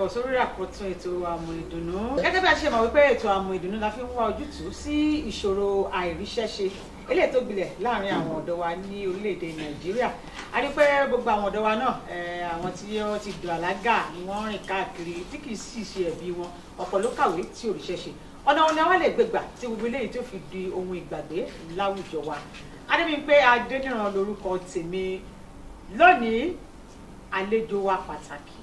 káàbọ̀ sórí àkọ́tún ètò àmọ̀ ìdùnnú. Gẹ́gẹ́ bí a ṣe mọ̀ wípé ètò àmọ̀ ìdùnnú la fi ń wá ojútùú sí ìṣòro àìríṣẹ́ṣe eléyìí tó gbilẹ̀ láàrin àwọn ọ̀dọ́ wa ní orílẹ̀-èdè Nàìjíríà. A rí pé gbogbo àwọn ọ̀dọ́ wa náà àwọn tí wọ́n ti dùn àlágà ni wọ́n rìn káàkiri tí kì í sì ṣe ẹ̀bi wọn. Ọ̀pọ̀ ló kàwé tí ò ríṣẹ́ ṣe. Ọ̀nà wọn ni àwọn lè gbégbà tí gbogbo eléyìí tó fi di ohun ìgbàgbé láwùjọ wa. Adébímpé Adéníran lórúkọ tèmi. Lónìí àlejò wa pàtàkì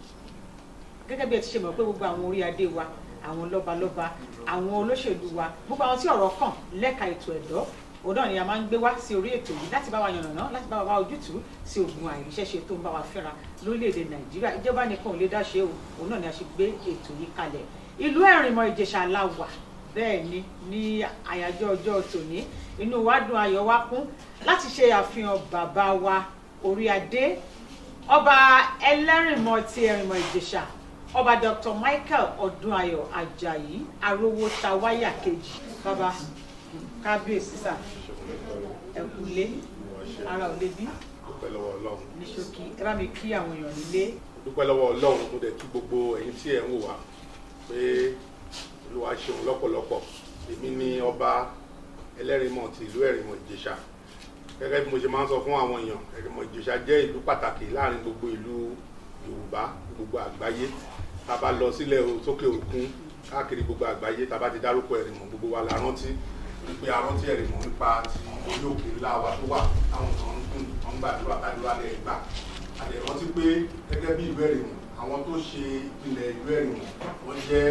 gẹ́gẹ́ bí ẹ ti ṣe mọ̀ pé gbogbo àwọn orí adé wa, àwọn lọ́balọ́ba, àwọn olóṣèlú wa, gbogbo àwọn tí ọ̀rọ̀ kàn lẹ́ka ètò ẹ̀dọ́ òun náà ni a máa ń gbé wá sí orí ètò yìí láti bá wa yànnàná, láti bá wa wá ojútùú sí ogun àìríṣẹ́ṣe tó ń bá wa fínra lórílẹ̀‐èdè Nàìjíríà. Ìjọba nìkan ò lè dá ṣe o, òun náà ni a ṣe gbé ètò yìí kalẹ̀. Ìlú Ẹ̀rìnmọ̀ Ìjẹ̀ṣà la wà bẹ́ẹ̀ ni ní àyájọ́ ọjọ́ tòní. Inú wa dùn, ayọ̀ wa kún láti ṣe àfihàn bàbá wa orí adé ọba Ẹlẹ́rìnmọ̀ ti Ẹ̀rìnmọ̀ Ìjẹ̀ṣà, ọba Dr. Michael Ọdúnayọ̀ Àjàyí Arówótawáyà kejì. Bàbá kábíyèsí sà, ẹ̀kúlé ara ò lè bí. Dúpẹ́ lọ́wọ́ Ọlọ́run. Ní ṣókí ẹ bá mi kí àwọn èèyàn nílé. Dúpẹ́ lọ́wọ́ Ọlọ́run, mo dẹ̀ kí gbogbo ẹ̀yin tí ẹ̀ ń wò wá pé Olúwa ṣeun lọ́pọ̀lọpọ̀. Èmi ni ọba Ẹlẹ́rìnmọ̀ ti ìlú Ẹ̀rìnmọ̀ Ìjẹ̀ṣà. Gẹ́gẹ́ bí mo ṣe máa ń sọ fún àwọn èèyàn, Ẹ̀rìnmọ̀ Ìjẹ̀ṣà jẹ́ ìlú pàtàkì láàrin gbogbo ìlú Yorùbá, gbogbo àgbáyé. Tá bá lọ sílẹ̀ sókè òkun káàkiri gbogbo àgbáyé, tá bá ti dárúkọ Ẹ̀rìnmọ̀, gbogbo wa la rántí wípé a rántí Ẹ̀rìnmọ̀ nípa ti orí òkè ńlá wa tó wà táwọn kan ń kún wọn gbàdúrà tàdúrà lẹ gbà. A lè rántí pé gẹ́gẹ́ bí ìlú Ẹ̀rìnmọ̀, àwọn tó ṣe ìpìlẹ̀ ìlú Ẹ̀rìnmọ̀ wọ́n jẹ́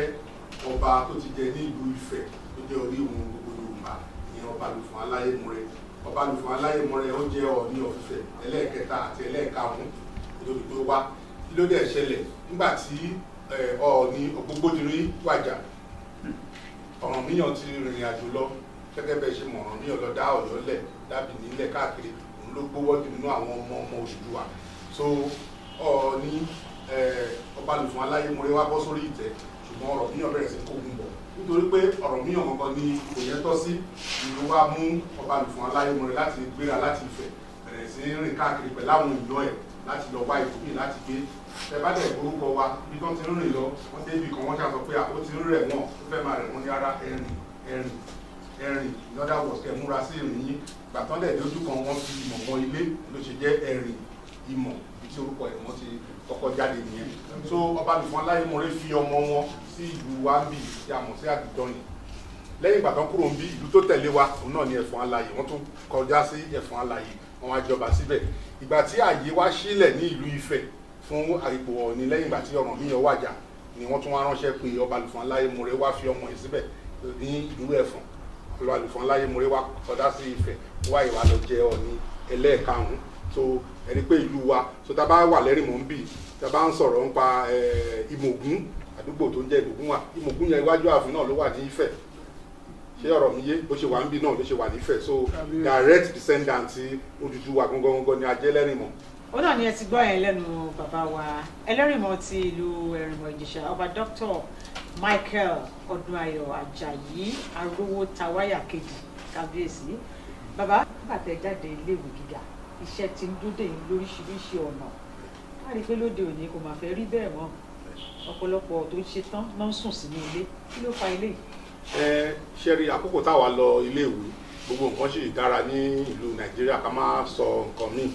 ọba tó ti jẹ ní ìlú Ifẹ̀ tó jẹ́ orí ohun gbogbo Yorùbá, ìyẹn ọba Lùfọ̀n Aláyémọrẹ. Ọba Lùfọ̀n Aláyémọrẹ ó jẹ́ Ọọ̀ni of Ifẹ̀ ẹlẹ́ẹ̀kẹta àti ẹlẹ́ẹ̀karùn-ún lórí tó wá. Kí ló dẹ̀ ṣẹlẹ̀ nígbà tí Ọọ̀ni Ògbógbódìrí wàjà? Ọ̀rànmíyàn ti rìnrìn àjò lọ, gẹ́gẹ́ bẹ́ẹ̀ ṣe mọ̀, Ọ̀rànmíyàn lọ dá Ọ̀yọ́ lẹ̀, dábì nílẹ̀ káàkiri, òun ló gbówọ́ jù nínú àwọn ọmọ Odùduwà. So Ọọ̀ni ọba Lùfọ̀n Aláyémọrẹ wá bọ́ sórí ìtẹ́, ṣùgbọ́n Ọ̀rànmíyàn bẹ̀rẹ̀ sí kógun bọ̀ nítorí pé Ọ̀rànmíyàn gangan ni kò yẹ tọ́ sí. Ìlú wa mú ọba Lùfọ̀n Aláyémọrẹ láti gbéra láti Ifẹ̀, bẹ̀rẹ̀ sí rìn káàkiri pẹ̀lú àwọn èèyàn ẹ̀ láti lọ wá ìbòmí láti gbé. Ẹ bá dẹ̀ gbórúkọ wa bí wọ́n ti rìn lọ, wọ́n débi kan wọ́n ṣàṣọ pé ó ti rẹ̀ wọ́n, ó fẹ́ máa rẹ̀ wọ́n ní ara ẹ̀rìn in other words kẹ́ múra sí ìrìn yín. Gbàtán dẹ̀ lójú kan wọ́n fi ìmọ̀ mọ ilé ló ṣe jẹ́ ẹ̀rìn ìmọ̀ tí orúkọ ẹ̀ wọ́n ti kọ́kọ́ jáde nìyẹn. So ọba Lùfọ̀n Aláyémọrẹ fi ọmọ wọn sí ìlú wa ń bì tí a mọ̀ sí Àdìjọyìn. Lẹ́yìn ìgbà tán kúrò ń bí, ìlú tó tẹ̀lé wa òun náà ni Ẹ̀fọ̀n Alàyè, wọ́n tún kọjá sí Ẹ̀fọ̀n Alàyè, wọ́n wá jọba síbẹ̀. Ìgbà tí ààyè wá sílẹ̀ ní ìlú Ifẹ̀ fún ipò Ọọ̀ni lẹ́yìn ìgbà tí Ọ̀rànmíyàn wàjà ni wọ́n tún wá ránṣẹ́ pé ọba Lùfọ̀n Aláyémọrẹ wá fi ọmọ ẹ̀ síbẹ̀ ní ìlú Ẹ̀fọ̀n. Ọba Lùfọ̀n Aláyémọrẹ wá kọjá sí Ifẹ̀, wá ìwà lọ jẹ Ọọ̀ni ẹlẹ́ẹ̀karùn-ún. So ẹni pé ìlú wa, so tá bá wà lẹ́rìnmọ̀ ń bì, tá bá ń sọ̀rọ̀ nípa Ìmọ̀gún, àdúgbò tó ń jẹ́ Ìmọ̀gún wà, Ìmọ̀gún yẹn iwájú ààfin náà ló wà ní Ifẹ̀. Ṣé ọ̀rọ̀ mi yé? Bó ṣe wà ń bí náà ló ṣe wà ní Ifẹ̀. So direct descendant Odùduwà gangan ni a jẹ́ lẹ́rìnmọ̀. Òun náà ni ẹ ti gbọ́ ẹ̀ lẹ́nu bàbá wa Ẹlẹ́rìnmọ̀ ti ìlú Ẹ̀rìnmọ̀ Ìjẹ̀ṣà, ọba Dr. Michael Ọdúnayọ̀ Àjàyí Arówótawáyà kejì, kábíyèsí. Bàbá nígbà tẹ́ jáde iléèwé gíga, iṣẹ́ ti ń dúdé yín lóríṣiríṣi ọ̀nà. A rí i pé lóde òní kò máa fẹ́ rí bẹ́ẹ̀ mọ́. Ọ̀pọ̀lọpọ̀ tó ń ṣe tán náà ń sùn sínú ilé. Kí ló fa ilé? Ṣe rí àkókò táwa lọ iléèwé, gbogbo nǹkan ṣì dára ní ìlú Nàìjíríà, ká má sọ nǹkan míì.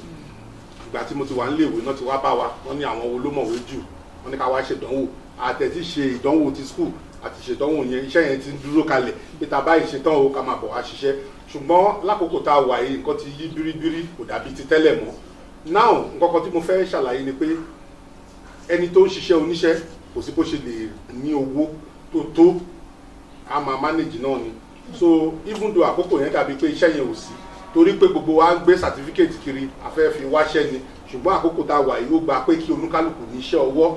Ìgbà tí mo ti wà níléèwé náà ti wá bá wa, wọ́n ní àwọn olómọ̀wé jù, wọ́n ní ká wá ṣèdánwò. Àtẹ̀tí ṣe ìdánwò ti school àti ṣèdánwò yẹn, iṣẹ́ yẹn ti ń dúró kalẹ̀ pé tá bá ìṣetán o ká máa bọ̀ wá ṣiṣẹ́. Ṣùgbọ́n lákòókò tá a wà yìí nǹkan ti yí bíríbírí, kò dàbí ti tẹ́lẹ̀ mọ́. Now nǹkan kan tí mo fẹ́ ṣàlàyé ni pé ẹni tó ń ṣiṣẹ́ oníṣẹ́ kò sí bó ṣe lè ní owó tó a máa manage náà ni. So even though àkókò yẹn dàbí pé iṣẹ́ yẹn ò sí, torí pé gbogbo wa ń gbé certificate kiri afẹ́ fi wáṣẹ́ ni, ṣùgbọ́n àkókò tá a wà yìí ó gba pé kí oníkálukú ní iṣẹ́ ọwọ́.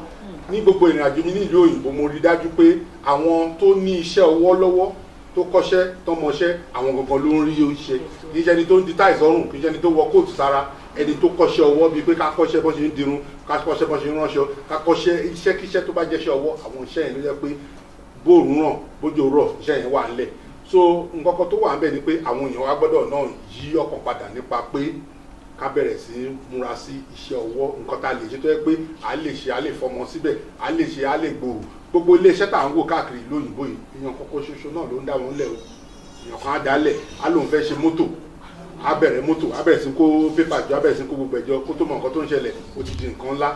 Ní gbogbo ìrìn àjò mi ní ìlú òyìnbó, mo rí dájú pé àwọn tó ní iṣẹ́ ọwọ́ lọ́wọ́, tó kọ́ṣẹ́ tó mọṣẹ́, àwọn gangan ló ń rí iṣẹ́. Kì í ṣe ẹni tó ń di táì sọ́rùn, kì í ṣe ẹni tó wọ kóòtù sára, ẹni tó kọ́ṣẹ́ ọwọ́ bíi pé ká kọ́ṣẹ́ bó ṣe ń dirun, ká kọ́ṣẹ́ bó ṣe ń ránṣọ, ká kọ́ṣẹ́ iṣẹ́kíṣẹ́ tó bá jẹ́ṣẹ́ ọwọ́. Àwọn iṣẹ́ yẹn ló jẹ́ pé bóòrùn ràn bójò rọ̀, iṣẹ́ yẹn wà ńlẹ̀. So nǹkan kan tó wà ńbẹ̀ ni pé àwọn èèyàn wa gbọ́dọ̀ náà yí ọkàn padà nípa pé ká bẹ̀rẹ̀ sí múra sí iṣẹ́ ọwọ́ nǹkan tá a lè ṣe tó yẹ pé a lè ṣe a lè fọmọ síbẹ̀ a lè ṣe a lè gbòòrò gbogbo iléeṣẹ́ tá à ń wò káàkiri ìlú òyìnbó yìí èèyàn kọ́kọ́ ṣoṣo náà ló ń dá wọn lẹ̀ o èèyàn kan á dálẹ̀ á lóun fẹ́ ṣe mọ́tò á bẹ̀rẹ̀ mọ́tò á bẹ̀rẹ̀ sí kó pépà jọ á bẹ̀rẹ̀ sí kó gbogbo ẹ̀jọ kó tó mọ nǹkan tó ń ṣẹlẹ̀ ó ti di nǹkan ńlá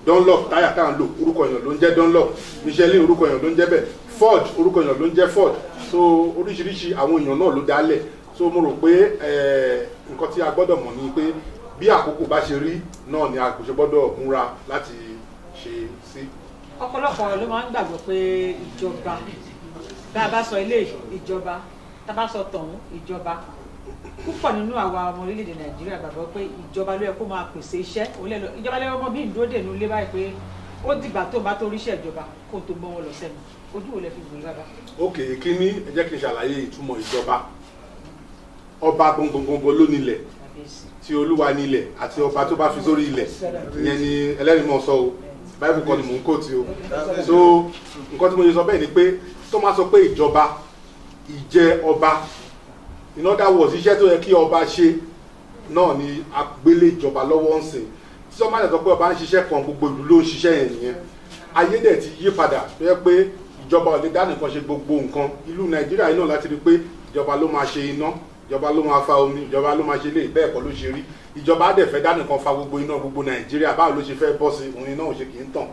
Dunlop táyà tá à ń lò orúkọ èèyàn ló ń jẹ́ Dunlop Michelin orúkọ èèyàn ló ń jẹ́ bẹ́ẹ̀ Ford orúkọ èèyàn ló ń jẹ́ Ford so oríṣiríṣi àwọn èèyàn náà ló dálẹ̀ so mo rò pé nǹkan tí a gbọ́dọ̀ mọ̀ ni pé bí àkókò bá ṣe rí náà ni a kò ṣe gbọ́dọ̀ múra láti ṣe sí. ọ̀pọ̀lọpọ̀ ló máa ń gbàgbọ́ pé ìjọba bá a bá sọ ilé ìjọba tá a bá sọ tọ̀hún ìjọba púpọ̀ nínú àwa ọmọ orílẹ̀-èdè Nàìjíríà gbàgbọ́ pé ìjọba ló yẹ kó máa pèsè iṣẹ́ ìjọba lẹ́yìn ọmọ bíi ìdúró dènú lé báyìí pé ó dìgbà tó bá tó ríṣẹ́ ìjọba kó tó gbọ́ wọn lọ sẹ́nu ojú wo lẹ fi gbòòrò bàbá. ok kíní ẹ jẹ́ kí n ṣàlàyé ìtumọ̀ ìjọba ọba gbogbogbò ló nílẹ̀ tí olúwa nílẹ̀ àti ọba tó bá fi sórí ilẹ̀ ìyẹn ni ẹlẹ́rìí mọ̀ sọ o báyìí kọ́ ni mò ń kó tí o so nǹkan tí mo yẹ sọ bẹ́ẹ̀ ni pé tó máa sọ pé ìjọba ìjẹ ọba in other words iṣẹ́ tó yẹ kí ọba ṣe náà ni agbélé ìjọba lọ́wọ́ ń sìn tí sọ́mọ́ àti ẹ̀tọ́ pé ọba ń ṣiṣẹ́ kan gbogbo ìlú ló ń ṣiṣẹ́ yẹn nìyẹn ayé dẹ̀ ti yí padà tó yẹ pé ìjọba ò lè dá nìkan ṣe gbogbo nǹkan ìlú Nàìjíríà yìí náà láti rí pé ìjọba ló máa ṣe iná ìjọba ló máa fa omi ìjọba ló máa ṣe lé bẹ́ẹ̀ kọ́ ló ṣe rí ìjọba á dẹ̀ fẹ́ dá nìkan fa gbogbo iná gbogbo Nàìjíríà báwo ló ṣe fẹ́ bọ́ sí òun iná ò ṣe kì í tàn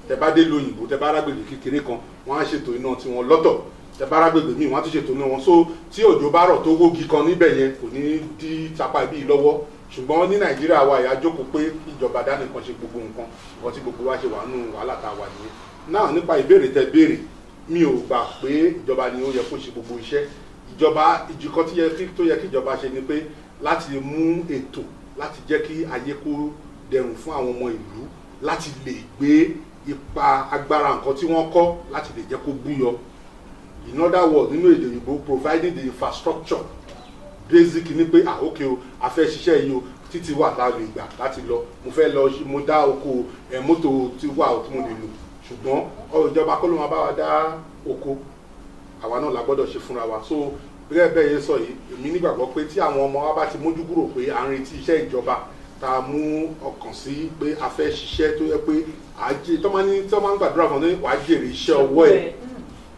tẹ bá dé lóyìnbó tẹ bá arágbègbè kékeré kan wọ́n á ṣètò iná tiwọn lọ́tọ̀ tẹ bá arágbègbè míì wọ́n á tún ṣètò iná wọn so tí òjò bá rọ̀ tó wógi kan níbẹ̀ yẹn kò ní dí tapa ibi lọ́wọ́ ṣùgbọ́n ní Nàìjíríà wa ìyá jókòó pé ìjọba dá nìkan ṣe gbogbo nǹkan nǹkan tí gbogbo wa ṣe wà nù wàhálà tá a wà nìyẹn náà nípa ìbéèrè tẹ béèrè mi ò gbà pé ìjọba ni ó yẹ kó ṣe gbogbo iṣẹ́ ìjọba ìjìkọ́ tó yẹ kí ìjọba ṣe ni pé láti mú ètò láti jẹ́ kí ayé kó dẹrùn fún àwọn ọmọ ìlú láti lè gbé ipa agbára nǹkan tí wọ́n kọ́ láti lè jẹ́ kó búyọ in other words nínú èdè òyìnbó providing the infrastructure basic ni pé ok o a fẹ́ ṣiṣẹ́ yìí o títí wà tá a lè gbà láti lọ mo fẹ́ lọ mo dá oko mọ́tò tí wà tí mo lè lò ṣùgbọ́n ìjọba kọ́ ló máa bá wa dá oko àwa náà la gbọ́dọ̀ ṣe fúnra wa so bẹ́ẹ̀ bẹ́ẹ̀ yẹn sọ yìí èmi nígbàgbọ́ pé tí àwọn ọmọ wa bá ti mójú kúrò pé à ń retí iṣẹ́ ìjọba tá a mú ọkàn sí pé a fẹ́ ṣiṣẹ́ tó yẹ pé àjẹ tó máa ń gbàdúrà fún ní wàá jèrè iṣẹ́ ọwọ́ ẹ̀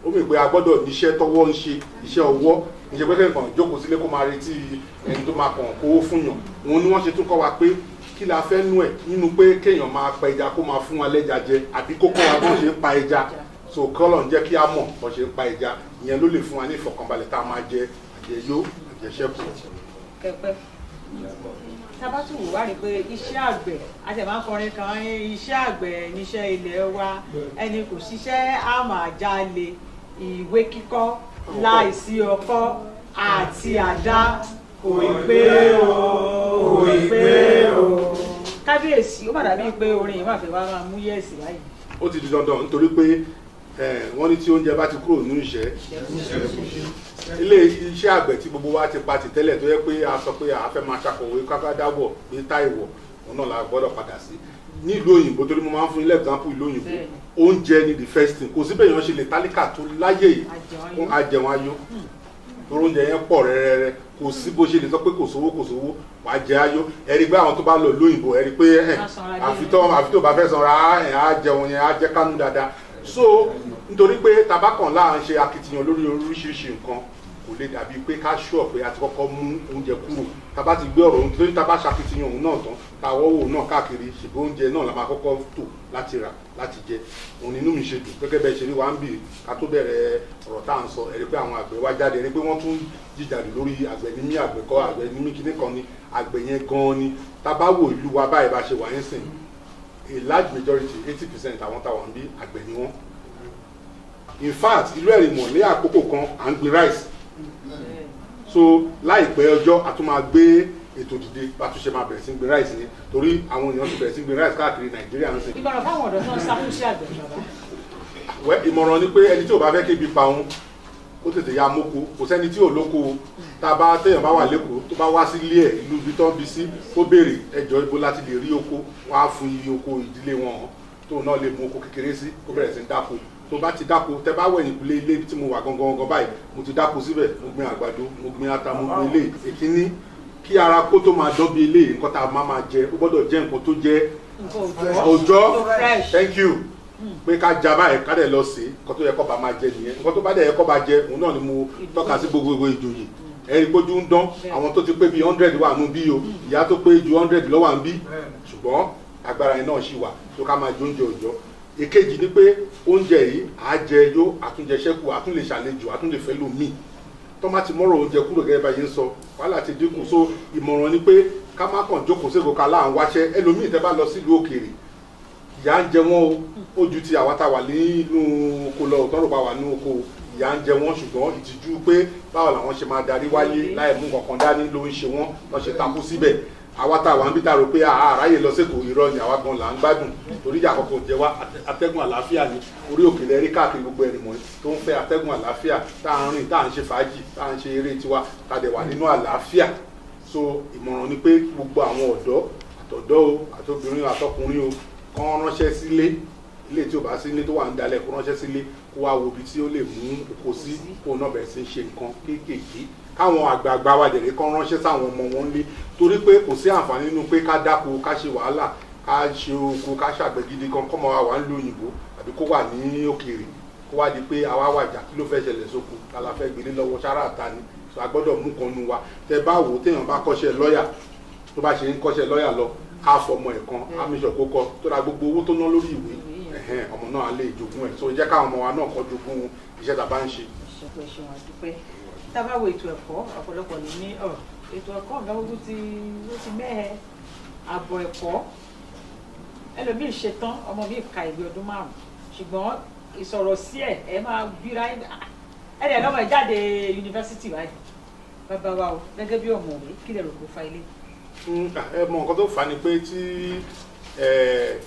ó mì pé a gbọ́dọ̀ níṣẹ́ tọwọ́ ń ṣe iṣẹ́ ọwọ́ ìṣe pé kẹ́kàn jókòó sílé kó máa retí ẹni tó máa kàn kówó fún yàn òun ni wọ́n ṣe tún kọ́ wa pé kí la fẹ́ nú ẹ̀ nínú pé kéèyàn máa pa ẹja kó máa fún wa lẹ́ja jẹ àbí kó kọ́ wa bó ṣe ń pa ẹja so kọ́lọ̀ ń jẹ́ kí a mọ̀ bó ṣe ń pa ẹja ìyẹn ló lè fún wa ní ìfọ̀kànbalẹ̀ tá a máa jẹ àjẹyó àjẹṣẹ́kù. kẹpẹ tabatu wà rí pé iṣẹ́ àgbẹ̀ àtẹ̀mákọrin kan iṣẹ́ àgbẹ̀ níṣẹ́ ilẹ̀ wa ẹni kò ṣiṣẹ́ á máa jalè ìwé kíkọ́ láìsí ọkọ́ àti àdá kò pé o kò pé o. kábíyèsí ó mà dàbí pé orin yìí wà fẹ́ wá máa mú yẹ̀sì báyìí. ó ti di dandan nítorí pé wọ́n ní tí oúnjẹ bá ti kúrò nínú ìṣẹ́ ilé iṣẹ́ àgbẹ̀ tí gbogbo wa ti pa ti tẹ́lẹ̀ tó yẹ pé a sọ pé a fẹ́ máa ṣàkọ̀wé kákàdáwọ̀ ní táìwọ̀ òun náà la gbọ́dọ̀ padà sí ní ìlú òyìnbó torí mo máa ń fún ilé example ìlú òyìnbó oúnjẹ ni the first thing kò síbẹ̀ yẹn ṣe lè tálíkà tó láyé yìí fún ajẹun ayọ̀ torí oúnjẹ yẹn pọ̀ rẹ́rẹ́rẹ́ kò sí bó ṣe lè sọ pé kò sówó wàá jẹ ayọ̀ ẹ̀rí pé àwọn tó bá lọ lóyìnbó ẹ̀rí pé àfi tó bá fẹ́ sanra á jẹun yẹn á jẹ kánú dáadáa so nítorí pé tabakàn láà ń ṣe akitiyan lórí oríṣiríṣi nǹkan kò lè dàbí pé ká ṣọ́ pé a ti kọ́kọ́ mú oúnjẹ kúrò tábà ti gbé ọ̀rọ̀ nítorí tábà ṣakitiyan òun náà tán táwọ́ wò náà káàkiri ṣùgbọ́n oúnjẹ náà la máa kọ́kọ́ tò láti rà láti jẹ òun nínú mi ṣe dùn gẹ́gẹ́ bẹ́ẹ̀ ṣe ní wá ń bì ká tó bẹ̀rẹ̀ ọ̀rọ̀ tá à ń sọ ẹ̀rí pé àwọn àgbẹ̀ wá jáde ẹ̀rí pé wọ́n tún jíjàdù lórí àgbẹ̀ ní mí àgbẹ̀ kọ́ àgbẹ̀ ní mí kíní kan ní àgbẹ̀ yẹn gan-an ni tábà wò ìlú wa báyìí bá ṣe wà yẹn sìn a large majority 80% àwọn táwọn bí àgbẹ̀ ni wọ́n in fact ìlú Ẹ̀rìmọ̀ ní àkókò kan à ń gbin rice so láìpẹ́ ọjọ́ a tún máa gbé ètò dìde bá tún ṣe máa bẹ̀rẹ̀ sí gbin rice ni torí àwọn èèyàn ti bẹ̀rẹ̀ sí gbin rice káàkiri Nàìjíríà ń sìn. ìgbọràn fáwọn ọ̀dọ́ náà ṣàkóso àgbẹ̀ bàbá. ìmọ̀ràn ni pé ẹni tí ò bá fẹ́ kébi pa òun ó tètè ya mọ́kò kò sẹ́ni tí ò lóko tá a bá téèyàn bá wà lẹ́kọ̀ọ́ tó bá wá sí ilé ẹ̀ ìlú ibi tó ń bi sí ó béèrè ẹjọ́ ibo láti lè rí oko wọ́n á fún iye oko ìdílé wọn hàn tó náà lè mú oko kékeré sí kó bẹ̀rẹ̀ sí ń dáko tó bá ti dáko tẹ bá wẹ̀yìn kulé ilé tí mo wà gangan báyìí mo ti dáko síbẹ̀ mo gbin àgbàdo mo gbin ata mo gbin ilé èkíní kí ara kó tó máa dán bí ilé nǹkan tá a máa jẹ ó gbọ́dọ̀ jẹ́ nǹkan tó jẹ́ òòjọ́ thank you pé ká já báyìí ká dẹ̀ lọ sí nǹkan tó yẹ kó bá máa jẹ nìyẹn nǹkan tó bá dẹ̀ yẹ kó bá jẹ òun náà ni mo tọ́ka sí gbogbo ìjòyè ẹ̀rí pójú ń dán àwọn tó ti pé bíi 100 wà nù bí o ìyá tó pé ju 100 lọ́wọ́ à ń bí ṣùgbọ́n agbára yẹn náà ṣì wà tó ká máa jẹ oúnjẹ òòjọ́ èkejì ni pé oúnjẹ yìí à jẹ yó àtúnjẹ ṣẹ́kù àtúnlè ṣàlejò àtúnlè fẹ́ lómi tọ́mátì mọ́rọ̀ oúnjẹ kúrò gẹ́gẹ́ bá yẹn ń sọ wàhálà ti dínkù so ìmọ̀ràn ni pé ká má kàn jókòó sí ìgòkà láà ń wáṣẹ́ ẹlòmíì tẹ́ bá lọ sílùú òkèèrè ìyà ń jẹ wọ́n ó ju ti àwa tá wà nínú oko lọ tọ́rọ̀ bá wà nínú oko ìyà ń jẹ wọ́n ṣùgbọ́n ìtìjú pé báwo làwọn ṣe máa darí wáyé láì mú kankan dání ló ń ṣe wọ́n lọ́ ṣe takú síbẹ̀ àwa tá wà ń bí tá rò pé àráyè lọ sẹ́kọ̀ọ́ irọ́ ni àwa gan là ń gbádùn torí ìjà àkọ́kọ́ jẹ wá atẹ́gùn àlàáfíà ni orí òkèlè rí káàkiri gbogbo ẹ̀rìmọ̀ tó ń fẹ́ atẹ́gùn àlàáfíà tá à ń rìn tá à ń ṣe fàájì tá à ń ṣe eré tiwa tá a dẹ̀ wà nínú àlàáfíà so ìmọ̀ràn ni pé gbogbo àwọn ọ̀dọ́ àtọ̀dọ́ o àtobìnrin àtọkùnrin o kán ránṣẹ́ sílé ilé tí ò bá sí ilé tó wà ń dalẹ̀ kó ránṣẹ́ sílé kó wá wo ibi tí ó lè mú oko sí kó náà bẹ̀rẹ̀ sí ṣe nǹkan kéékèèké káwọn àgbààgbà wa dẹ̀rẹ̀ kán ránṣẹ́ sáwọn ọmọ wọn lé torí pé kò sí àǹfààní nínú pé ká dáko ká ṣe wàhálà ká ṣe oko ká ṣàgbẹ̀ gidi kan kọ́mọ wa wà ń lo òyìnbó àbí kó wà ní òkèèrè kó wá di pé àwa wàjà kí ló fẹ́ ṣẹlẹ̀ sóko ta la fẹ́ gbélé lọ́wọ́ sára àta ni so a gbọ́dọ̀ mú kan nu wa tẹ bá wò téèyàn bá kọ́ṣẹ́ lọ́ọ̀yà tó bá ṣe ń kọ́ṣẹ́ lọ́ọ̀yà lọ á fọmọ ẹ̀ kan á mi ṣọ̀kó kọ tó ra gbogbo owó tó ná lórí ìwé ọmọ náà lè jogún ẹ̀ so jẹ́ káwọn ọmọ wa náà kọ́ jogún iṣẹ́ tá a bá ń ṣe. tá a bá wo ètò ẹ̀kọ́ ọ̀pọ̀lọpọ̀ ló ní ètò ẹ̀kọ́ ọ̀gá gbogbo ti mẹ́ẹ̀ ààbọ̀ ẹ̀kọ́ ẹlòmíì ṣetán ọmọ mi ka ìwé ọdún 5 ṣùgbọ́n ìsọ̀rọ̀ sí ẹ̀ máa bíra ẹ̀dẹ̀ lọ́mọ ìjáde yunifásitì báyìí bàbá wa o gẹ́gẹ́ bí ọ̀mọ̀wé kí lè rò kó fa ilé. ẹ mọ nǹkan tó fà á ni pé tí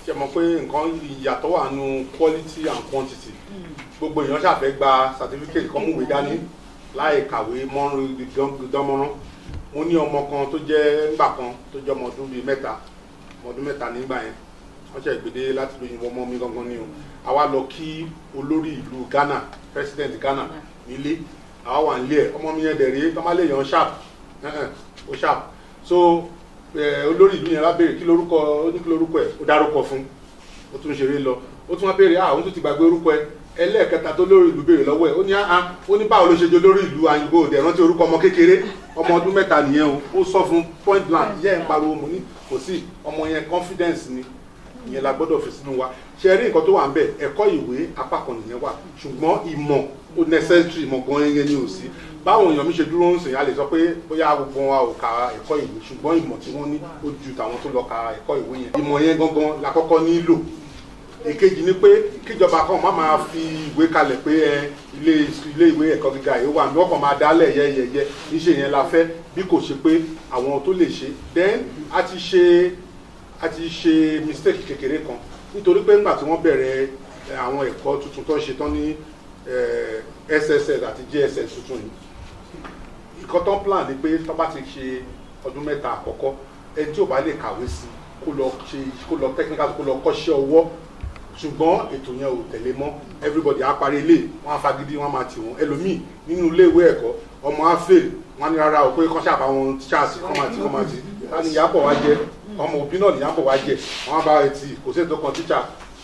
ṣe mọ̀ pé nǹkan ìyàtọ̀ wà nù quality and quantity gbogbo èèyàn ṣàfẹ́ gba certificate kan múwèé dání láì kàwé mọ́rún dánmọ́rán mo ní ọmọ kan tó jẹ́ ńgbà kan tó jẹ́ ọmọ ọdún bíi ọdún mẹ́ta nígbà yẹn wọ́n ṣe ìgbédé láti lóyún ọmọ mi gangan ní o àwa lọ kí olórí ìlú Ghana president Ghana nílé àwa wà nílé ẹ̀ ọmọ mi yẹn dẹ̀ rí tọ́málẹ̀ yẹn sharp ó sharp so olórí ìlú yẹn lábẹ́rẹ́ kí lórúkọ ó ní kí lórúkọ ẹ̀ ó dárúkọ fún ó tún ṣeré lọ ó tún wá béèrè òun tún ti gbàgbé orúkọ ẹ̀ ẹlẹ́ẹ̀kẹta tó lórí ìlú béèrè lọ́wọ́ ẹ̀ ó ní báwo ló ṣe jẹ́ lórí ìlú àyìnbó òde rántí orúkọ ọmọ kékeré ọmọ ọdún mẹ́ta nìyẹn ó sọ fún point blank yẹ́ ẹ̀ ń pariwo mo ní kò sí ọmọ yẹn confidence ni ìyẹn la gbọ́dọ̀ fi sínú wa ṣe rí nǹkan tó wà ń bẹ̀ ẹ̀kọ́ ìwé apá kan nìyẹn wà ṣùgbọ́n ìmọ̀ ó necessary ìmọ̀ gan yẹn ni ò sí báwọn èèyàn mi ṣe dúró ń sìn a lè sọ pé bóyá gbogbo wa ò ka ẹ̀kọ́ ìwé ṣùgbọ́n ìmọ̀ tí wọ́n ní ó ju tàwọn tó lọ ka ẹ̀kọ́ ìwé yẹn ìmọ̀ yẹn gangan la kọ́kọ́ nílò èkejì ni pé kíjọba kan má máa fi ìwé kalẹ̀ pé ilé ìwé ẹ̀kọ́ gíga yìí wà ní wọ́n kàn máa dálẹ̀ yẹ́yẹ́yẹ́ níṣẹ́ yẹn la fẹ́ bí kò ṣe pé àwọn tó lè ṣe then a ti ṣe mistake kékeré kan nítorí pé nígbà tí wọ́n bẹ̀rẹ̀ àwọn ẹ̀kọ́ tuntun tó ń ṣe tán ní SSS àti JSS tuntun yìí ìkọ́ tán plan ni pé tó bá ti ṣe ọdún mẹ́ta àkọ́kọ́ ẹni tí ò bá lè kàwé sí kó lọ technical kó lọ kọ́ṣẹ́ ọwọ́ ṣùgbọ́n ètò yẹn ò tẹ̀lé mọ́ everybody á parí ilé wọn á fagídí wọn á máa tì wọn ẹlòmíì nínú ilé ìwé ẹ̀kọ́ ọmọ á fail wọn á ní rárá o pé kọ́ ṣàbá wọn ṣáàṣì kọ́ máa tì wọn ni ìyàbọ̀ wá jẹ ọmọ òbí náà nìyàbọ̀ wá jẹ wọn á bá ẹtì kò sí ètò kan tíṣà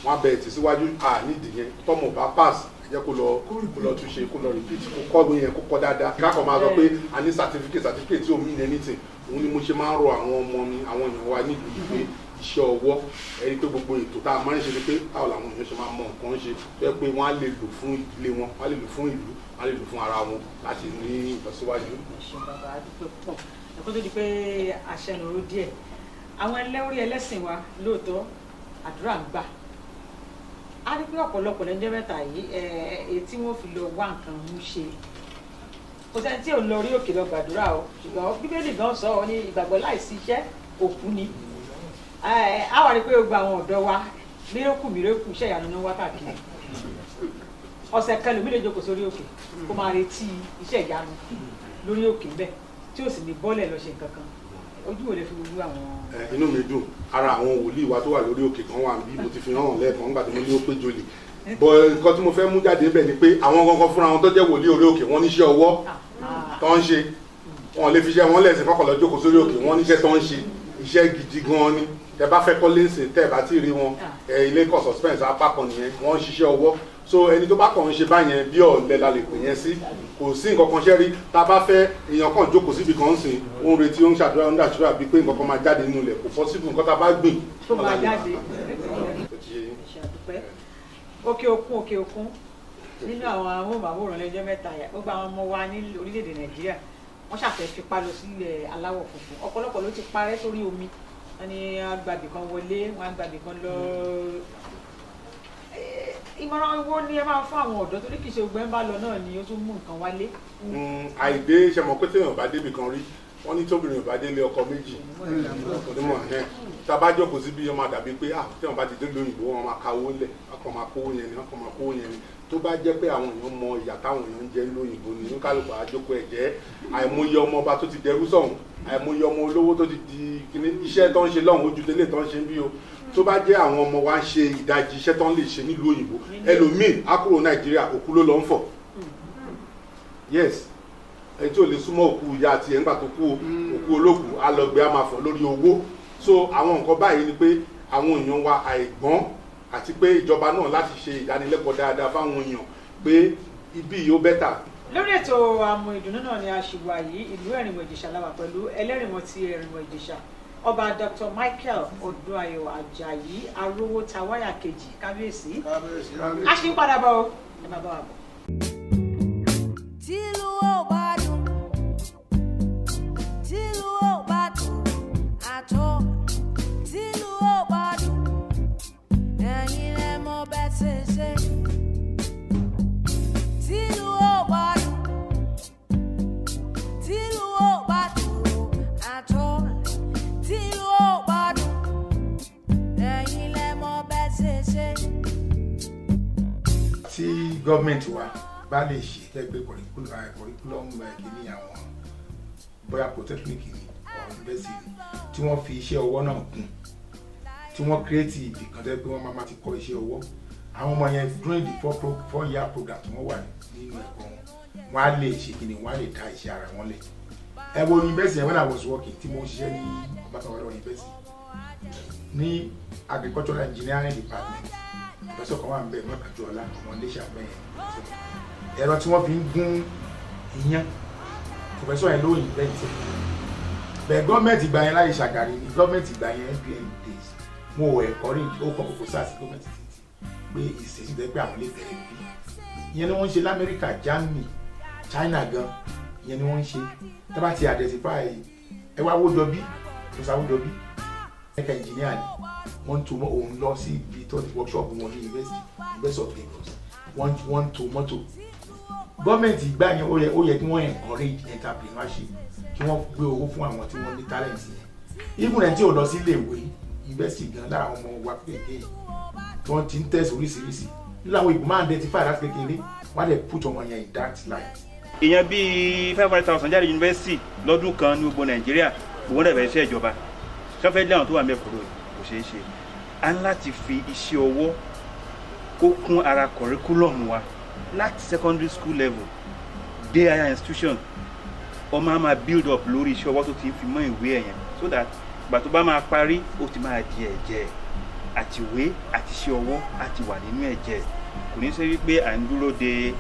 wọn á bẹ ẹtì síwájú nídìí yẹn tọmọ bá pass jẹ́ kó lọ túnṣe kó lọ repeat kó kọ́ ìwé yẹn kó kọ́ dáadáa káàkọ́ máa sọ pé a ní certificate tí ò mean anything òun ni mo ṣe máa ń rọ àwọn ọmọ mi àwọn èèyàn wa nílùú ìgbé iṣẹ́ ọwọ́ ẹni pé gbogbo ètò tá a máa ń ṣe ni pé báwo làwọn èèyàn ṣe máa mọ nǹkan ṣe tó yẹ pé wọ́n á lè lò fún ilé wọn wọ́n á lè lò fún ìlú wọ́n á lè lò fún ara wọn láti ní ìlọsíwájú. ẹ̀sùn bàbá adúpẹ́ pọ̀ ẹ̀kọ́ tó di pé àṣẹnuró díẹ̀ àwọn ẹlẹ́rìí ẹlẹ́sìn wa lóòótọ́ àdúrà ń gbà á rí pé ọ̀pọ̀lọpọ̀ lẹ́jọ́ mẹ́ta yìí èyí tí wọ́n fi lọ wá nǹkan mú ṣe kò sẹ́ni tí ò lọ rí òkè lọ gbàdúrà o ṣùgbọ́n bíbélì gan sọ ọ ní ìgbàgbọ́ láìsí iṣẹ́ òkú ni a wà rí pé gbogbo àwọn ọ̀dọ́ wa mírèkù iṣẹ́ ìyanu ní wákàtí ọ̀sẹ̀ kan lómi lè jókòó sórí òkè kó máa retí iṣẹ́ ìyanu lórí òkè bẹ́ẹ̀ tí ó sì ní bọ́ọ̀lẹ̀ lọ ṣe nǹkan kan ojú wo lè fi gbogbo àwọn. inú mi dùn ara àwọn wòlíì wa tó wà lórí òkè kan wà bí mo ti fi hàn lẹ́ẹ̀kan nígbà tí mo ní ó pé jolè bọ̀ nǹkan tí mo fẹ́ mú jáde bẹ̀ ni pé àwọn gangan fúnra wọn tó jẹ́ wòlíì orí òkè wọ́n níṣẹ́ ọwọ́ tó ń ṣe wọn lè fi iṣẹ́ wọn lẹ́sìn kọ́kọ́ lọ jókòó sórí òkè wọn níṣẹ́ tó ń ṣe iṣẹ́ gidi gan ni tẹ bá fẹ́ kọ́ lẹ́sìn tẹ́ bá ti rí wọn ilé kọ́ suspense apá kan nìyẹn wọ́n ń ṣiṣẹ́ ọwọ́ so ẹni tó bá kàn ń ṣe báyẹn bí ọ̀lẹ la lè pè yẹn sí kò sí nǹkan kan ṣẹ́ rí tá a bá fẹ́ èèyàn kan jókòó síbi kan ń sìn ó ń retí ó ń ṣàdúrà ń dàdúrà bíi pé nǹkan kan máa jáde nínú ilẹ̀ kò possible nǹkan tá a bá gbìn tó máa jáde òkè òkun nínú àwọn amóhùnmáwòrán lẹ́jọ́ mẹ́ta yà gbogbo àwọn ọmọ wa ní orílẹ̀-èdè Nàìjíríà wọ́n ṣàfẹ́ fipá lọ sílẹ̀ aláwọ̀ funfun ọ̀pọ̀lọpọ̀ ló ti parẹ́ sórí omi wọ́n ní agbàbì kan wọlé wọ́n agbàbì kan lọ. Ìmọ̀ràn wo ni ẹ máa fún àwọn ọ̀dọ́ torí kìí ṣe gbogbo ẹ̀ ń bá lọ náà ni ó tún mú nǹkan wálé. àìdé ṣe mọ̀ pé téèyàn bá débì kan rí wọ́n ní tóbìnrin ò bá délé ọkọ méjì onímọ̀ ẹ̀ tá a bá jókòó síbi ọmọ àdàbí pé téèyàn bá ti dé lóyìnbó wọn máa kawó lẹ̀ ọkọ̀ máa kówó yẹn ni ọkọ̀ máa kówó yẹn ni tó bá jẹ́ pé àwọn èèyàn mọ ìyà táwọn èèyàn ń jẹ lóyìnbó ni ní kálukú àjókòó ẹ̀ jẹ́ àìmọye ọmọ ọba tó ti dẹrú sọ̀hún àìmọye ọmọ olówó tó ti di kíní iṣẹ́ tó ń ṣe lọ́hùn ojú délé tó ń ṣe bí o tó bá jẹ́ àwọn ọmọ wa ń ṣe ìdajì iṣẹ́ tó ń lè ṣe nílùú òyìnbó ẹlòmíì á kúrò Nàìjíríà òkú ló lọ ń fọ̀ yes ẹni tí ò lè súnmọ́ òkú ìyá àti ẹ̀ ńgbà tó kú òkú olókùú á lọ gbé á máa fọ̀ lórí owó so àwọn nǹkan báyìí ni pé àwọn èèyàn wa àìgbọ́n àti pé ìjọba náà láti ṣe ìdánilẹ́kọ̀ọ́ dáadáa fáwọn èèyàn pé ibi yìí ó bẹ́tà. lórí ètò àmọ́ ìdùnnú náà ni a ṣì wà yìí ìlú Ẹ̀rìnmọ̀ Ìjẹ̀ṣà la wà pẹ̀lú ẹlẹ́rìmọ̀ ti Ẹ̀rìnmọ̀ Ìjẹ̀ṣà ọba Dr. Michael Odúayọ̀ Àjàyí Arówótawáyà kejì kábíyèsí a ṣì ń padà bọ̀ ọ́ ẹ máa bá wa bọ̀. Tìlú ò bá dùn, tìlú ò bá dùn àtọ̀, tìlú ò bá dùn, ẹ̀yin lẹ mọ̀ bẹ́ẹ̀ ṣe ṣe. Tìlú ò bá dùn, tìlú ò bá dùn àtọ̀, tìlú ò bá dùn, ẹ̀yin lẹ mọ̀ bẹ́ẹ̀ ṣe ṣe. Tí gọ́ọ̀mẹ̀ntì wa bá lè ṣe ẹgbẹ́ curriculum kìíní àwọn bóyá polytechnic ni or university tí wọ́n fi iṣẹ́ ọwọ́ náà kún tí wọ́n create ibi kan tẹ́ pé wọ́n máa ti kọ́ iṣẹ́ ọwọ́ àwọn ọmọ yẹn during the 4-year program tí wọ́n wà nínú ẹ̀kọ́ wọn á lè ṣe kìíní wọ́n á lè ka iṣẹ́ ara wọn lẹ̀ ẹ wo university when I was working tí mo ń ṣiṣẹ́ ní Ọbásanjọ́ university ní agricultural engineering department professor kan wà ń bẹ mọ́kànjú ọlá àwọn iléeṣẹ́ àgbẹ̀yẹn ẹ̀rọ tí wọ́n fi ń gún iyán professor yẹn ló invent bẹ́ẹ̀ gọ́ọ̀mẹ̀ntì ìgbà yẹn láyé Ṣàgàrí ní gọ́ọ̀mẹ̀ntì ìgbà yẹn NPN days mo ò encourage ó kọ́ kókó sáà sí gọ́ọ̀mẹ̀ntì títì pé ìṣèṣì tẹ́ pé àwọn lè bẹ̀rẹ̀ bí ìyẹn ni wọ́n ń ṣe l'Amẹ́ríkà Germany China gan ìyẹn ni wọ́n ń ṣe tó bá ti identify ẹ wá wójọ bí kò sáwójọ bí ẹ̀ka engineer ni wọ́n tún òun lọ sí ibi tó ti workshop wọn ní University of Lagos wọ́n tó mọ́tò gọ́ọ̀mẹ̀ntì ìgbà yẹn ó yẹ kí wọ́n encourage entrepreneurship kí wọ́n gbé owó fún àwọn tí wọ́n ní talent yẹn even ẹni tí ò lọ sí iléèwé university gan lára àwọn ọmọ wa kékeré tí wọ́n ti ń test oríṣiríṣi nílò àwọn ìgbìmọ̀ identify láti kékeré wọ́n á lè put ọmọ yẹn in that light. èèyàn bíi 500,000 jáde yunifásitì lọ́dún kan ní gbogbo Nàìjíríà gbogbo náà bẹ̀rẹ̀ iṣẹ́ ìjọba káfẹ́ lé àwọn tó wà mẹ́kọ̀ọ́ kò ṣeé ṣe a ń láti fi iṣẹ́ ọwọ́ kó kún ara curriculum wa láti secondary school level dé higher institution ọmọ á máa build up lórí iṣẹ́ ọwọ́ tó ti fi mọ́ ìwé ẹ̀yẹn so that ìgbà tó bá máa parí ó ti máa di ẹ̀jẹ̀ àti ìwé àti iṣẹ́ ọwọ́ àti wà nínú ẹ̀jẹ̀ kò ní ṣe wípé à ń dúró de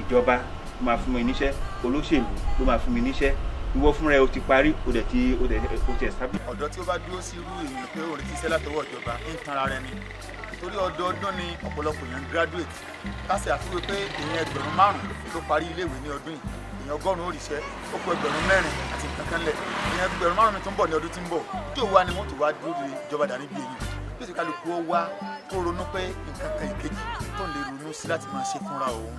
ìjọba tó máa fún mi níṣẹ́ olóṣèlú ló máa fún mi níṣẹ́ ìwọ fúnra ẹ o ti parí o ti establish. ọ̀dọ́ tí ó bá dúró sí irú èèyàn pé òun ti ṣẹ́ látọwọ́ ìjọba ń tan ara ẹni torí ọdọọdún ni ọ̀pọ̀lọpọ̀ èèyàn graduate láti àfiwé pé èèyàn 5,000 tó parí iléèwé ní ọdún yìí èèyàn 100 òrìṣẹ́ ó kó 4,000 àti nǹkan kan lẹ̀ èèyàn 5,000 tó ń bọ̀ ní ọdún tí ń bọ̀ tí ò wá ni wọ́n tó wá dúró de ìjọba dání bí èyí bí èsì kálukú ó wá kó ronú pé nǹkan kan ìkejì tó ń lè ronú sí láti máa ṣe fúnra òun.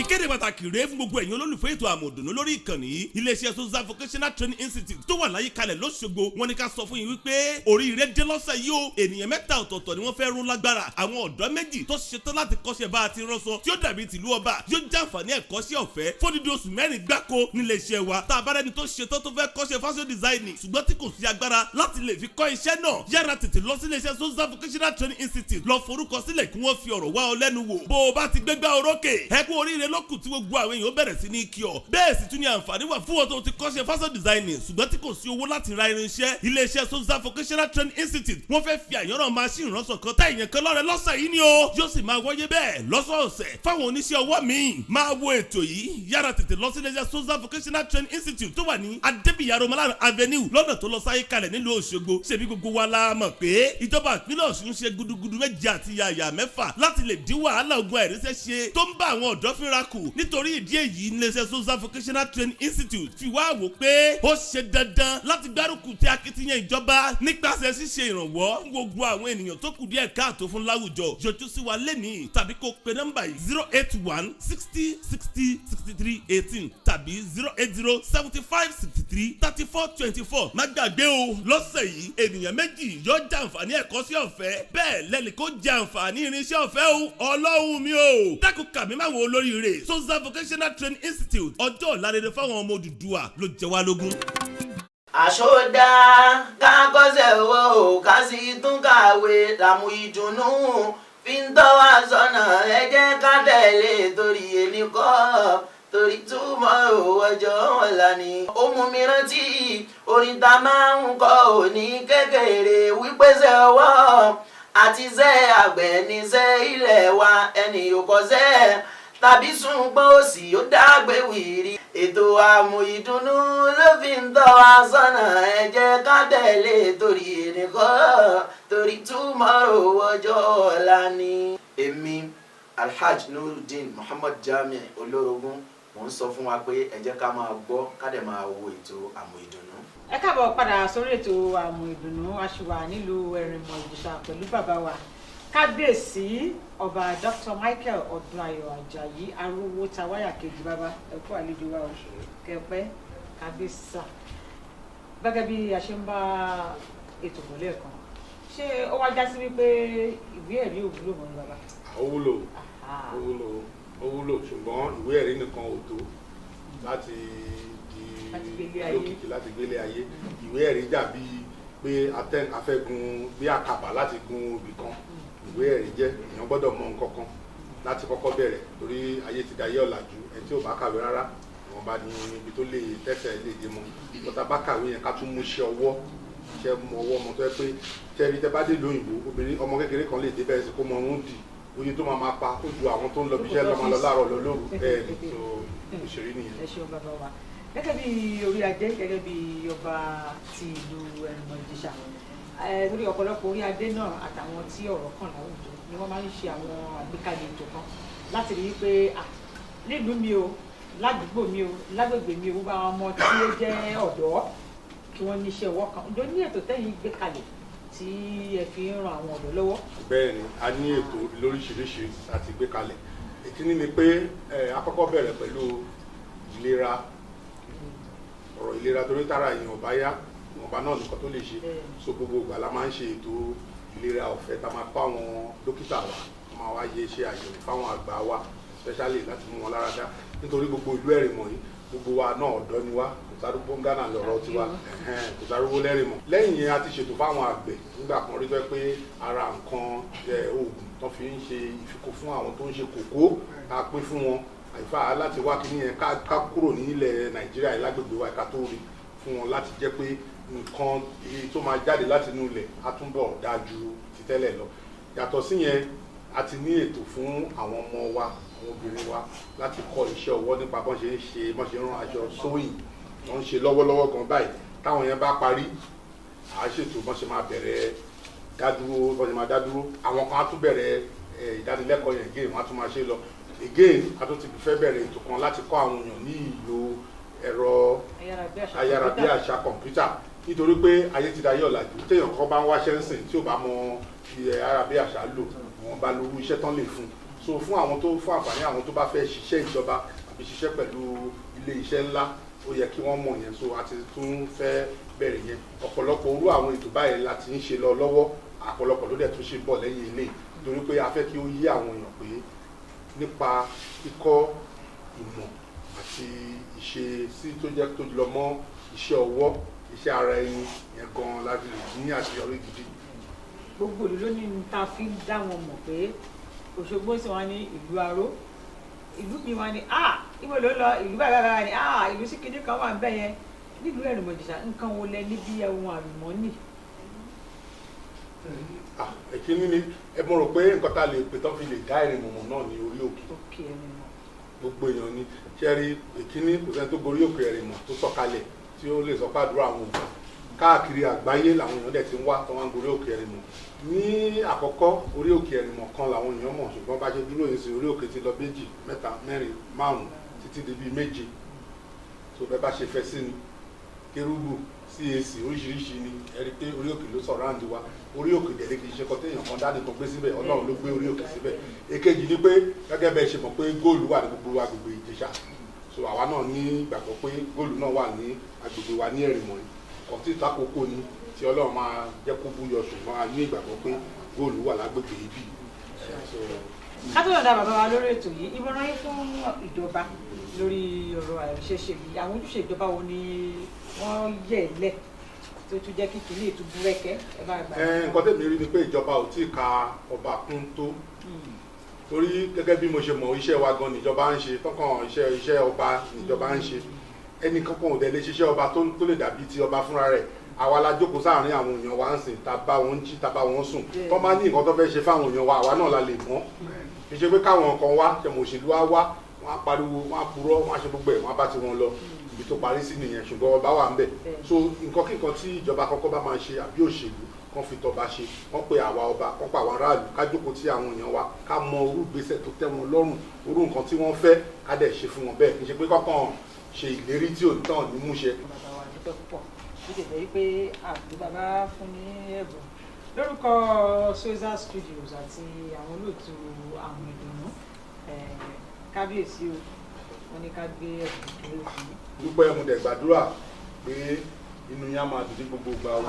ìkéde pàtàkì rèé fún gbogbo ẹ̀yin olólùfẹ́ ètò àmọ̀dùnú lórí ìkànnì yìí iléeṣẹ́ Soza Vocational Training Institute tó wà láyé kalẹ̀ lọ́sọ̀gbọ̀ wọn ni ká sọ fún yín wípé oríire dé lọ́sẹ̀ yìí o ènìyàn mẹ́ta ọ̀tọ̀ọ̀tọ̀ ni wọ́n fẹ́ rún lágbára àwọn ọ̀dọ́ méjì tó ṣetán láti kọ́ṣẹ́ bá a ti ránṣọ tí ó dàbí tìlú ọba yóò jàǹfààní ẹ̀kọ́ṣẹ́ ọ̀fẹ́ fódìdí oṣù 4 gbáko níléeṣẹ́ wa tá a bá rẹni tó ṣetán tó fẹ́ kọ́ṣẹ́ fashion designing ṣùgbọ́n tí kò sí agbára láti lè fi kọ́ iṣẹ́ náà yára tètè lọ sí iléeṣẹ́ Soza Vocational Training Institute lọ forúkọ sílẹ̀ kí wọ́n fi ọ̀rọ̀ wá ọ lẹ́nu wò bó o bá ti gbégbá orókè ẹ kú oríire lókù tí gbogbo àwọn èèyàn bẹ̀rẹ̀ sí ní kí ọ bẹ́ẹ̀ sì tún ní àǹfààní wà fún wọn tó ti kọ́ṣẹ́ fashion designing ṣùgbọ́n tí kò sí owó láti ra irinṣẹ́ iléeṣẹ́ Soza Vocational Training Institute wọ́n fẹ́ fi àyànràn machine ránṣọ kan tá ìyẹn kan lọ́rẹ̀ lọ́sẹ̀ yìí ni o yóò sì máa wáyé bẹ́ẹ̀ lọ́sọ̀ọ̀sẹ̀ fáwọn oníṣẹ́ ọwọ́ míì máa wo ètò yìí yára tètè lọ sí iléeṣẹ́ Soza Vocational Training Institute tó wà ní Adébíyì Aromọlá Avenue lọ́nà tó lọ sáyé kalẹ̀ nílùú Òṣogbo ṣebí gbogbo wa la mọ̀ pé ìjọba ìpínlẹ̀ Ọ̀ṣun ṣe gudugudu méje àti yàyà mẹ́fà láti lè dín wàhálà ogun àìríṣẹ́ ṣe tó ń bá àwọn ọ̀dọ́ fínra kù nítorí ìdí èyí iléeṣẹ́ Soza Vocational Training Institute fi wá wò pé ó ṣe dandan láti gbárùkù tí akitiyan ìjọba nípasẹ̀ ṣíṣe ìrànwọ́ fún gbogbo àwọn ènìyàn tó kù díẹ̀ káàtó fún láwùjọ yọjú sí wa lẹ́nìí tàbí kó pe nọ́mbà yìí 081 60 60 63 18 tàbí 080 75 63 34 24 má gbàgbé o lọ́sẹ̀ yìí ènìyàn méjì yóò jàǹfààní ẹ̀kọ́ṣẹ́ ọ̀fẹ́ bẹ́ẹ̀ lẹ́ni kó jàǹfààní irinṣẹ́ ọ̀fẹ́ o ọlọ́run mi o dákun kàmí máa wo olóríire Soza Vocational Training Institute ọjọ́ ọ̀la rere fáwọn ọmọ Odùduwà ló jẹ wá lógún. àṣọdá ká kọ́ṣẹ́ owó ká sì tún kàwé làmú ìdùnnú fi ń tọ́ wá sọ́nà ẹ jẹ́ ká tẹ̀lé torí ẹni kọ́ torí túmọ̀ ọjọ́ ọ̀la ni. ó mú mi rántí orin tá máa ń kọ òní kékeré wípé ṣe ọwọ́ àti ṣe àgbẹ̀ ní ṣe ilẹ̀ wa ẹni ò kọ́ṣẹ́ tàbí ṣùgbọ́n òsì ó dágbé wìrì. ètò àmúìdùnnú ló fi ń tọ́ wa sọ́nà ẹ jẹ́ ká tẹ̀lé torí ẹnìkan torí tomorrow ọjọ́ ọ̀la ni. èmi Alhaji Nurudeen Muhammad Jami Olórogún mo ń sọ fún wa pé ẹ jẹ́ ká máa gbọ́ ká dẹ̀ máa wo ètò àmúìdùnnú. ẹ káàbọ̀ padà sórí ètò àmúìdùnnú aṣùwà nílùú Ẹ̀rìnmọ̀ Ìjẹ̀ṣà pẹ̀lú bàbá wa kábíyèsí ọba Dr. Michael Ọdúnayọ̀ Àjàyí arúgbó tawáyà kejì bàbá ẹ kú àlejò wa kẹpẹ kábíyèsí sà gẹ́gẹ́ bí a ṣe ń bá ètò bọ̀ lẹ́ẹ̀kan ṣé ó wá já sí wípé ìwé ẹ̀rí òwúlò mọ́ ní bàbá. ó wúlò ṣùgbọ́n ìwé ẹ̀rí nìkan ò tó láti di olókìkí láti gbélé ayé ìwé ẹ̀rí dàbí pé afẹ́gun bí àkàbà láti gun ibì kan ìwé ẹ̀rí jẹ́ èèyàn gbọ́dọ̀ mọ nǹkan kan láti kọ́kọ́ bẹ̀rẹ̀ torí ayé ti dayé ọ̀làjú ẹni tí ò bá kàwé rárá wọn bá ní ibi tó lè tẹ́sẹ̀ lè dé mọ́ lọ́tà bá kàwé yẹn ká tún mú iṣẹ́ ọwọ́ ọmọ tó yẹ pé tẹ́rí tẹ́ bá dé lóyìnbó obìnrin ọmọ kékeré kan lè dé bẹ́ẹ̀ sí kó mọ ohun dì oye tó máa pa ó ju àwọn tó ń lọ bí iṣẹ́ lọ́mọ lọ láàárọ̀ lọ lóru bẹ́ẹ̀ ni tó òṣèré nìyẹn. ẹ ṣeun bàbá wa gẹ́gẹ́ bí orí adé gẹ́gẹ́ bí ọba ti ìlú Ẹ̀rìnmọ̀ Ìjẹ̀ṣà lórí ọ̀pọ̀lọpọ̀ orí adé náà àtàwọn tí ọ̀rọ̀ kàn láwùjọ ni wọ́n máa ń ṣe àwọn àgbékalẹ̀ ètò kan láti rí i pé nílùú mi o ládùúgbò mi o lágbègbè mi o gbogbo àwọn ọmọ tí ó jẹ́ ọ̀dọ́ kí wọ́n níṣẹ́ ọwọ́ kan ǹjọ́ ní ètò tẹ́yìn gbé kalẹ̀ tí ẹ fi ń ran àwọn ọ̀dọ́ lọ́wọ́. bẹ́ẹ̀ ni a ní ètò lóríṣiríṣi láti gbé kalẹ̀ ìkíní ni pé àkọ́kọ́ bẹ̀rẹ̀ pẹ̀lú ìlera ọ̀rọ̀ ìlera torí tára èèyàn ọba yá ọba náà nìkan tó lè ṣe so gbogbo ìgbà la máa ń ṣe ètò ìlera ọ̀fẹ́ tá a máa kọ́ àwọn dókítà wa wọ́n máa wá yẹ ṣe àyẹ̀wò fáwọn àgbà wa especially láti mú wọn lára dá nítorí gbogbo ìlú Ẹ̀rìnmọ̀ yìí gbogbo wa náà ọ̀dọ́ ni wá kò sárúgbó ń gánà lọ́rọ̀ tiwa kò sárúgbó lẹ́rìnmọ̀ lẹ́yìn yẹn a ti ṣètò fáwọn àgbẹ̀ nígbà kan rí pé ara nǹkan oògùn tó fi ń ṣe ìfikò fún àwọn tó ń ṣe kòkó ká pín fún wọn àìfà láti wá kíní yẹn ká kúrò ní ilẹ̀ Nàìjíríà lágbègbè wa ká tó rí fún wọn láti jẹ́ pé nǹkan tó máa jáde láti inú ilẹ̀ á túnbọ̀ dáa ju ti tẹ́lẹ̀ lọ yàtọ̀ sí yẹn a ti ní ètò fún àwọn ọmọ wa àwọn obìnrin wa láti kọ́ iṣẹ́ ọwọ́ nípa bọ́n ṣe ń rán aṣọ sewing wọ́n ń ṣe lọ́wọ́lọ́wọ́ gan báyìí táwọn yẹn bá parí à á ṣètò bọ́n ṣe máa bẹ̀rẹ̀ dádúró bọ́n ṣe máa dádúró àwọn kan á tún bẹ̀rẹ̀ ìdánilẹ́kọ̀ọ́ yẹn again wọ́n á tún máa ṣe lọ again a tún ti fẹ́ bẹ̀rẹ̀ ètò kan láti kọ́ àwọn èèyàn ní ìlò ẹ̀rọ ayárabíàṣá kọ̀ǹpútà nítorí pé ayé ti dayé ọ̀làjú téèyàn kan bá ń wáṣẹ́ ń sìn tí ò bá mọ ayárabíàṣá lò wọ́n bá lóru iṣẹ́ tán lè fún so fún àǹfààní àwọn tó bá fẹ́ ṣiṣẹ́ ìjọba àbí ṣiṣẹ́ pẹ̀lú ilé iṣẹ́ ńlá ó yẹ kí wọ́n mọ̀ yẹn, so a ti tún fẹ́ bẹ̀rẹ̀ yẹn. Ọ̀pọ̀lọpọ̀ orú àwọn ètò báyìí la ti ń ṣe lọ lọ́wọ́, ọ̀pọ̀lọpọ̀ ló dẹ̀ tún ṣe bọ̀ lẹ́yìn ilé, torí pé a fẹ́ kí ó yé àwọn èèyàn pé nípa kíkọ́ ìmọ̀ àti ìṣe sí tó jẹ́ tó lọ mọ́ iṣẹ́ ọwọ́, iṣẹ́ ara ẹni yẹn gan láti lè ní àṣeyọrí gidi. Gbogbo ìlú ló ní ta fi ń dá wọn mọ̀ pé Òṣogbo sì wọ́n ní ìlú aró, ìlú mi wọ́n ní ibo ló lọ, ìlú bàbá ni ìlú sí kinní kan wà ń bẹ̀ yẹn. Nílùú Ẹ̀rìnmọ̀-Ìjẹ̀ṣà nǹkan wo lẹ níbi ohun àlùmọ́ọ́nì? Ìkíní ni ẹ mọ̀ rò pé nǹkan tá a lè pè tán fi lè dá Ẹ̀rìnmọ̀ náà ní orí òkè. Gbogbo èèyàn ni ṣẹ́rí ìkíní kò sẹ́ni tó gorí òkè Ẹ̀rìnmọ̀ tó sọ̀kalẹ̀ tí ó lè sọ pàdúrà àwọn ògbà. Káàkiri àgbáyé làwọn èèyàn dẹ̀ ti ń wá tó wá ń gorí òkè Ẹ̀rìnmọ̀. Ní àkọ́kọ́ orí òkè Ẹ̀rìnmọ̀ kan làwọn èèyàn mọ̀, ṣùgbọ́n bá ṣe dúró yìí sí orí òkè ti lọ 2, 3, 4, 5 títí di bíi 7. So bẹ́ẹ̀ bá ṣe fẹ́ sí ni Kérúbù, CAC oríṣiríṣi ni ẹ rí pé orí òkè ló sọ̀ráǹdì wa. Orí òkè dẹ̀ kì í ṣe kọ́tẹ́ èèyàn kan dání kan gbé síbẹ̀, Ọlọ́run ló gbé orí òkè síbẹ̀. Èkejì ni pé gẹ́gẹ́ bẹ́ẹ̀ ṣe mọ̀ pé góòlù wà ní gbogbo agbègbè Ìjẹ̀ṣà, so àwa náà ní ìgbàgbọ́ pé góòlù náà wà ní agbègbè wa ní Ẹ̀rìnmọ̀ yìí. Ọ̀tí ìtakókò ni tí Ọlọ́run máa jẹ́ kó búyọ, ṣùgbọ́n a ní ìgbàgbọ́ pé góòlù wà lágbègbè ibi. Ká tó lọ́dà bàbá wa lórí ètò yìí, ìmọ̀ràn yín fún ìjọba lórí ọ̀rọ̀ àìríṣẹ́ṣe yìí, àwọn ojúṣe ìjọba wo ni wọ́n yẹ̀ lẹ̀ tó tún jẹ́ kí kìíní ètò búrẹ́kẹ́ ẹ bá gbà. Nǹkan tèmi rí ni pé ìjọba ò tíì ka ọba kún tó, torí gẹ́gẹ́ bí mo ṣe mọ̀ iṣẹ́ wa gan níjọba ń ṣe, tọ́kàn iṣẹ́ ọba níjọba ń ṣe. Ẹnì kankan ò dẹ̀ lè ṣiṣẹ́ ọba tó lè dàbí ti ọba fúnra rẹ̀. Àwa la jókòó sáàárín àwọn èèyàn wa ń sìn, ta bá wọn jí, ta bá wọn sùn. Tó bá ní nǹkan tó fẹ́ ṣe fáwọn èèyàn wa, àwa náà la lè mọ̀. Kì í ṣe pé káwọn kan wá ṣẹ̀mọ̀ òṣèlú wá wọ́n á pariwo, wọ́n á purọ́, wọ́n á ṣe gbogbo ẹ̀, wọ́n á bá ti wọn lọ. Ibi tó parí sí nìyẹn, ṣùgbọ́n ọba wà ń bẹ̀. So nǹkan kíkan tí ìjọba kọ́kọ́ bá máa ṣe àbí òṣèlú kan fi tọba ṣe, wọ́n pe àwa ọba, wọ́n pa àwọn aráàlú, ká jókòó tí àwọn èèyàn wa, ká mọ orú ìgbésẹ̀ tó tẹ́ wọn lọ́rùn, orú nǹkan tí wọ́n fẹ́, ká dẹ̀ ṣe fún wọn bẹ́ẹ̀. Kì í ṣe pé kọ́kàn ṣe ìlérí tí ò ní tàn ní múṣẹ. Bàbá wa dúpẹ́ púpọ̀, ó ti bẹ̀rẹ̀ pé àbí bàbá fún ní ẹ̀bùn lórúkọ Soza Studios àti àwọn olóòtú Àwọn Ìdùnnú. Kábíyèsí o, wọ́n ní ká gbé ẹ̀bùn tó lè fún. Dúpẹ́ mo dẹ̀ gbàdúrà pé inú yín á máa dùn ní gbogbo ìgbà o.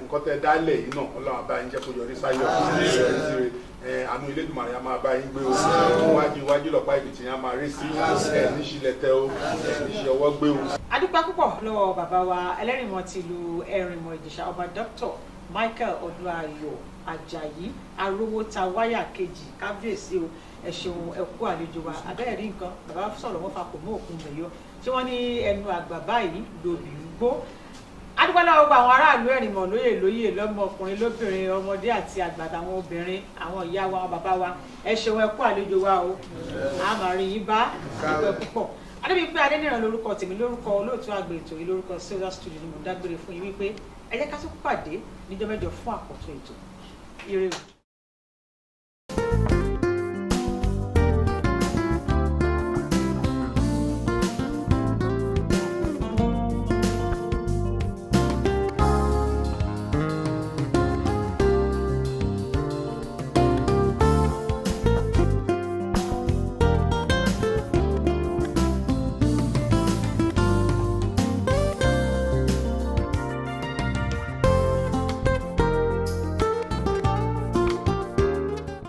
Nǹkan tẹ́ dálẹ̀ yìí náà Ọlọ́run bá yín jẹ́ kó yọrí sáyọ̀, àánú Elédùmarè á máa bá yín gbé o. Iwájú lọ́pàá ìbìtì yín á máa rí sí níṣìlẹ̀ tẹ o, níṣìlẹ̀ ọwọ́ gbé o. A dúpẹ́ púpọ̀ lọ́wọ́ bàbá wa Ẹlẹ́rìnmọ̀ ti ìlú Ẹ̀rìnmọ̀-Ìjẹ̀ṣà, ọba Dr. Michael Odúayọ̀ Àjàyí Arówótawáyà kejì. Kábíyèsí o, ẹ ṣeun, ẹ kú àlejò wa. Abẹ́rẹ́ rí nǹkan, bàbá sọ̀rọ̀ wọ́n fa kò mọ́ òkun mẹ́yọ, tí wọ́n ní ẹnu àgbà báyìí lòbì ń gbó. Adúpẹ́ lọ́wọ́ gbogbo àwọn aráàlú Ẹ̀rìnmọ̀ lóyè lọ́mọ ọkùnrin lóbìnrin, ọmọdé àti àgbà àtàwọn obìnrin, àwọn ìyá wa, àwọn bàbá wa, ẹ ṣeun, ẹ kú àlejò wa o. A máa rí yín bá, dúpẹ́ púpọ̀. Adébíyìnpé Adéníran lórúkọ tèmi, lórúkọ olóòtú àgbà ètò yìí, lórúkọ Soza Studio ni mo dágbére fún yín wípé ẹ jẹ́ ká tún pàdé níjọ́ mẹ́jọ fún àkọ́tún ètò. Ire o.